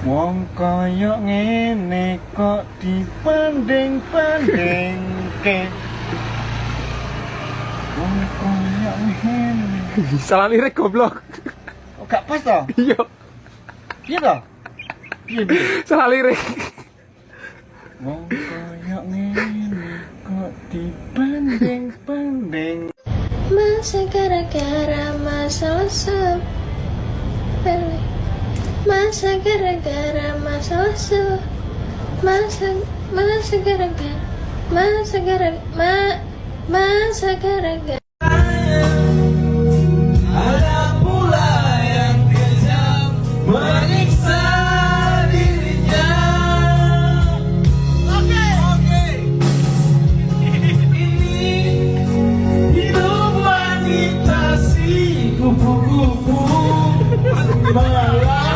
Wong kaya ngene kok dipanding-pandingke. Wong kaya ngene. Salah lirik goblok. Oh, gak pas toh? Iya, Iya toh? Piye? salah lirik. Wong kaya ngene kok dipanding-panding. Masa gara-gara masalah sepele. Masa gara-gara masalah masa gara-gara masa gara-gara Ada pula yang kejam menyiksa dirinya. Oke. Ini hidup wanita si kupu-kupu malam.